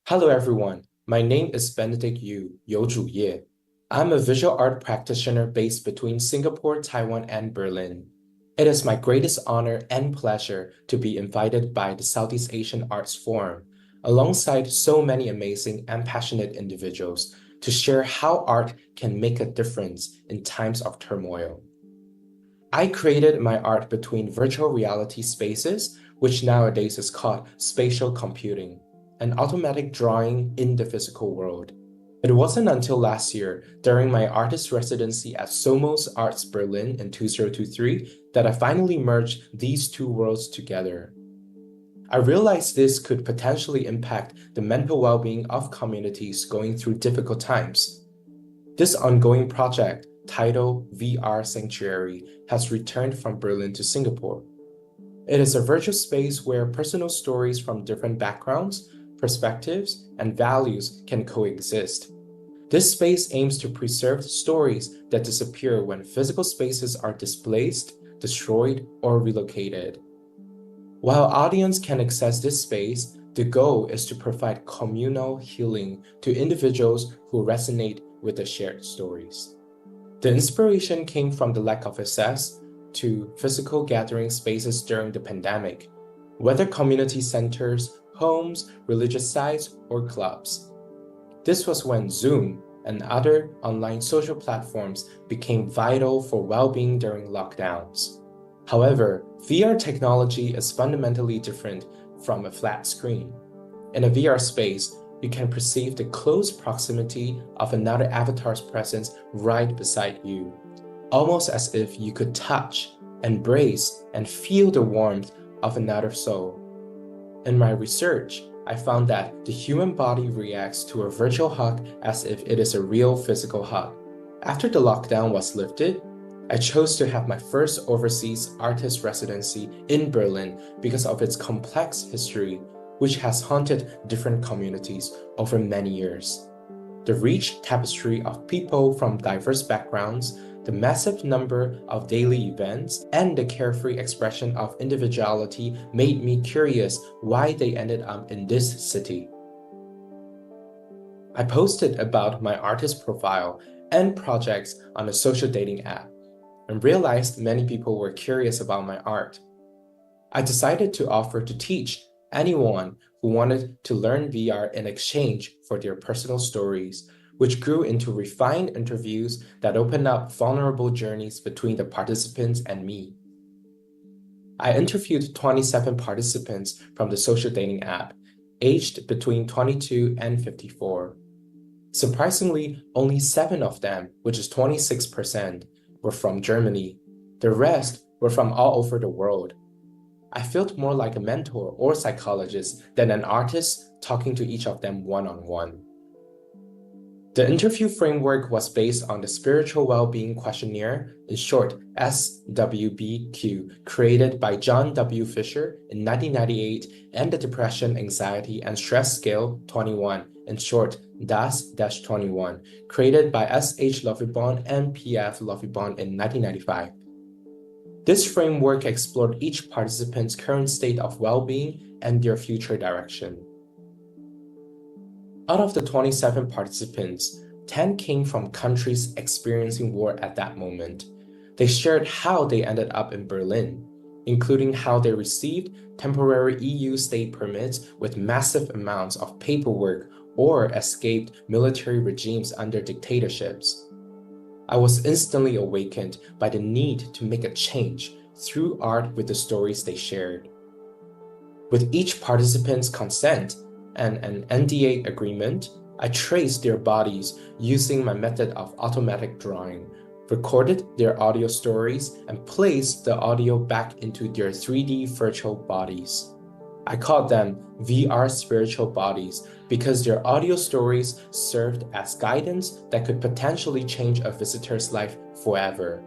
Hello everyone, my name is Benedict Yu, 有主业. I'm a visual art practitioner based between Singapore, Taiwan, and Berlin. It is my greatest honor and pleasure to be invited by the Southeast Asian Arts Forum, alongside so many amazing and passionate individuals, to share how art can make a difference in times of turmoil. I created my art between virtual reality spaces, which nowadays is called spatial computing, and automatic drawing in the physical world. It wasn't until last year, during my artist residency at Somos Arts Berlin in 2023, that I finally merged these two worlds together. I realized this could potentially impact the mental well-being of communities going through difficult times. This ongoing project, titled VR Sanctuary, has returned from Berlin to Singapore. It is a virtual space where personal stories from different backgrounds, perspectives, and values can coexist. This space aims to preserve stories that disappear when physical spaces are displaced, destroyed, or relocated. While audience can access this space, the goal is to provide communal healing to individuals who resonate with the shared stories. The inspiration came from the lack of access to physical gathering spaces during the pandemic, whether community centers, homes, religious sites, or clubs. This was when Zoom and other online social platforms became vital for well-being during lockdowns. However, VR technology is fundamentally different from a flat screen. In a VR space, you can perceive the close proximity of another avatar's presence right beside you, almost as if you could touch, embrace, and feel the warmth of another soul. In my research, I found that the human body reacts to a virtual hug as if it is a real physical hug. After the lockdown was lifted, I chose to have my first overseas artist residency in Berlin because of its complex history, which has haunted different communities over many years. The rich tapestry of people from diverse backgrounds, the massive number of daily events, and the carefree expression of individuality made me curious why they ended up in this city. I posted about my artist profile and projects on a social dating app and realized many people were curious about my art. I decided to offer to teach anyone who wanted to learn VR in exchange for their personal stories, which grew into refined interviews that opened up vulnerable journeys between the participants and me. I interviewed 27 participants from the social dating app, aged between 22 and 54. Surprisingly, only 7 of them, which is 26%, were from Germany. The rest were from all over the world. I felt more like a mentor or psychologist than an artist talking to each of them one-on-one. The interview framework was based on the Spiritual Well-Being Questionnaire, in short SWBQ, created by John W. Fisher in 1998, and the Depression, Anxiety, and Stress Scale 21, in short DAS-21, created by S.H. Lovibon and P.F. Lovibon in 1995. This framework explored each participant's current state of well-being and their future direction. Out of the 27 participants, 10 came from countries experiencing war at that moment. They shared how they ended up in Berlin, including how they received temporary EU state permits with massive amounts of paperwork or escaped military regimes under dictatorships. I was instantly awakened by the need to make a change through art with the stories they shared. With each participant's consent and an NDA agreement, I traced their bodies using my method of automatic drawing, recorded their audio stories, and placed the audio back into their 3D virtual bodies. I called them VR spiritual bodies because their audio stories served as guidance that could potentially change a visitor's life forever.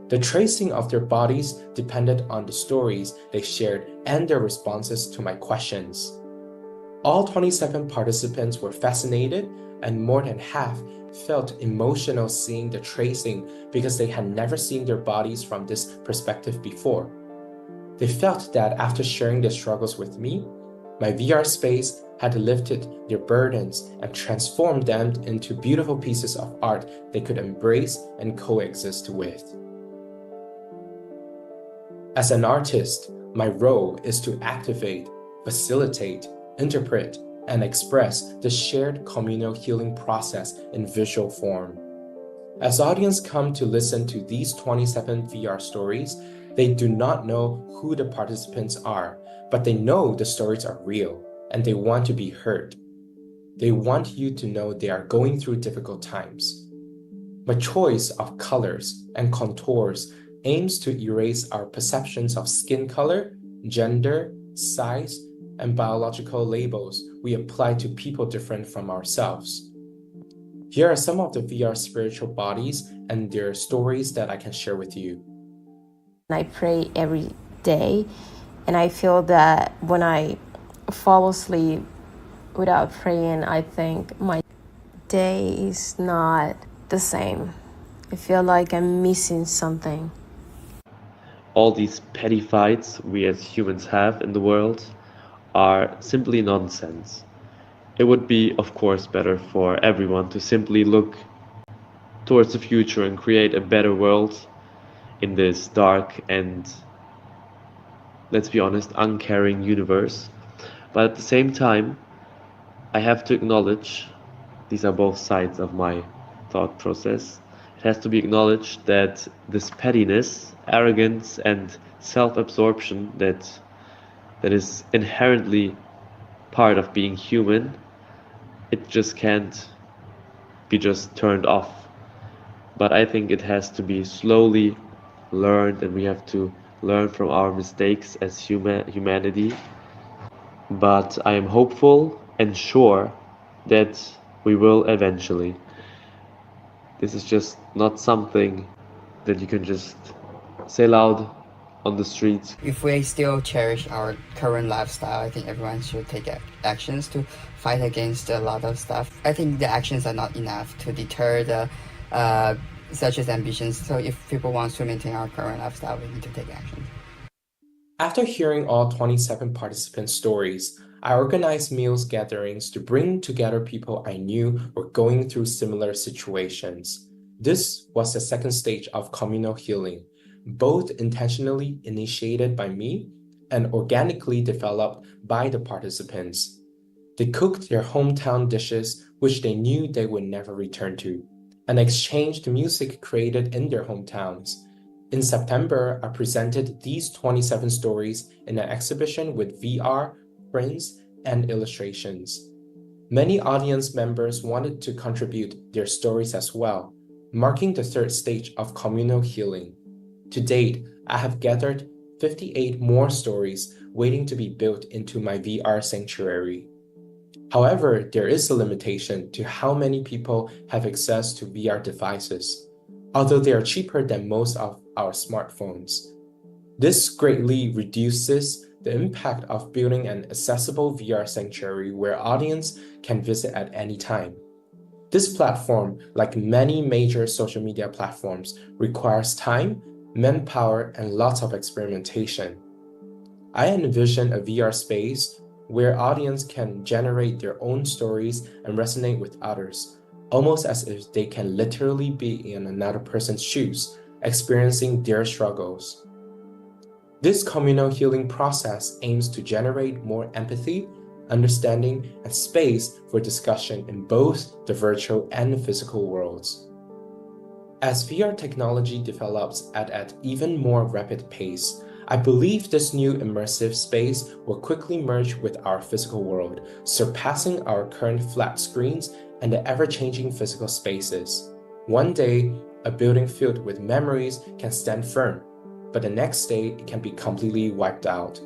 The tracing of their bodies depended on the stories they shared and their responses to my questions. All 27 participants were fascinated, and more than half felt emotional seeing the tracing because they had never seen their bodies from this perspective before. They felt that after sharing their struggles with me, My VR space had lifted their burdens and transformed them into beautiful pieces of art they could embrace and coexist with. As an artist, my role is to activate, facilitate, interpret, and express the shared communal healing process in visual form. As audience come to listen to these 27 VR stories, they do not know who the participants are, but they know the stories are real and they want to be heard. They want you to know they are going through difficult times. My choice of colors and contours aims to erase our perceptions of skin color, gender, size, and biological labels we apply to people different from ourselves. Here are some of the VR spiritual bodies and their stories that I can share with you. I pray every day, and I feel that when I fall asleep without praying, I think my day is not the same. I feel like I'm missing something. All these petty fights we as humans have in the world are simply nonsense. It would be, of course, better for everyone to simply look towards the future and create a better world in this dark and, let's be honest, uncaring universe. But at the same time, I have to acknowledge these are both sides of my thought process. It has to be acknowledged that this pettiness, arrogance, and self-absorption that is inherently part of being human, it just can't be just turned off. But I think it has to be slowly learned, and we have to learn from our mistakes as humanity. But I am hopeful and sure that we will eventually. This is just not something that you can just say loud on the streets. If we still cherish our current lifestyle, I think everyone should take actions to fight against a lot of stuff. I think the actions are not enough to deter the such as ambitions. So if people want to maintain our current lifestyle, we need to take action. After hearing all 27 participants' stories, I organized meals gatherings to bring together people I knew were going through similar situations. This was the second stage of communal healing, both intentionally initiated by me and organically developed by the participants. They cooked their hometown dishes, which they knew they would never return to, and exchanged music created in their hometowns. In September, I presented these 27 stories in an exhibition with VR, prints, and illustrations. Many audience members wanted to contribute their stories as well, marking the third stage of communal healing. To date, I have gathered 58 more stories waiting to be built into my VR sanctuary. However, there is a limitation to how many people have access to VR devices, although they are cheaper than most of our smartphones. This greatly reduces the impact of building an accessible VR sanctuary where audience can visit at any time. This platform, like many major social media platforms, requires time, manpower, and lots of experimentation. I envision a VR space where audience can generate their own stories and resonate with others, almost as if they can literally be in another person's shoes, experiencing their struggles. This communal healing process aims to generate more empathy, understanding, and space for discussion in both the virtual and physical worlds. As VR technology develops at an even more rapid pace, I believe this new immersive space will quickly merge with our physical world, surpassing our current flat screens and the ever-changing physical spaces. One day, a building filled with memories can stand firm, but the next day it can be completely wiped out.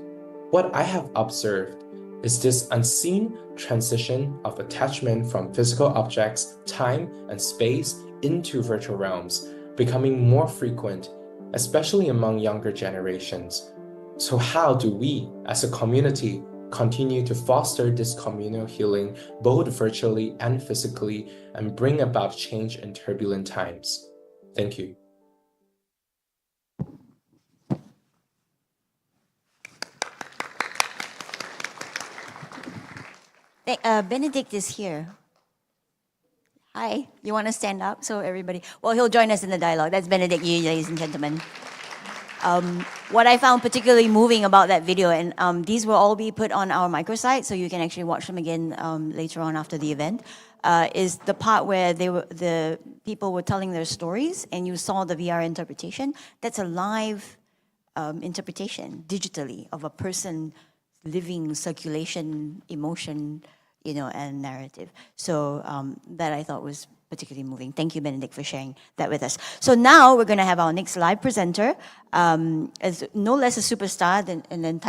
What I have observed is this unseen transition of attachment from physical objects, time, and space into virtual realms, becoming more frequent, especially among younger generations. So how do we, as a community, continue to foster this communal healing both virtually and physically and bring about change in turbulent times? Thank you. Benedict is here. Hi, you want to stand up so everybody? Well, he'll join us in the dialogue. That's Benedict Yu, ladies and gentlemen. What I found particularly moving about that video, and these will all be put on our microsite, so you can actually watch them again later on after the event, is the part where the people were telling their stories, and you saw the VR interpretation. That's a live interpretation digitally of a person living circulation, emotion, and narrative. So that I thought was particularly moving. Thank you, Benedict, for sharing that with us. So now we're going to have our next live presenter, as no less a superstar than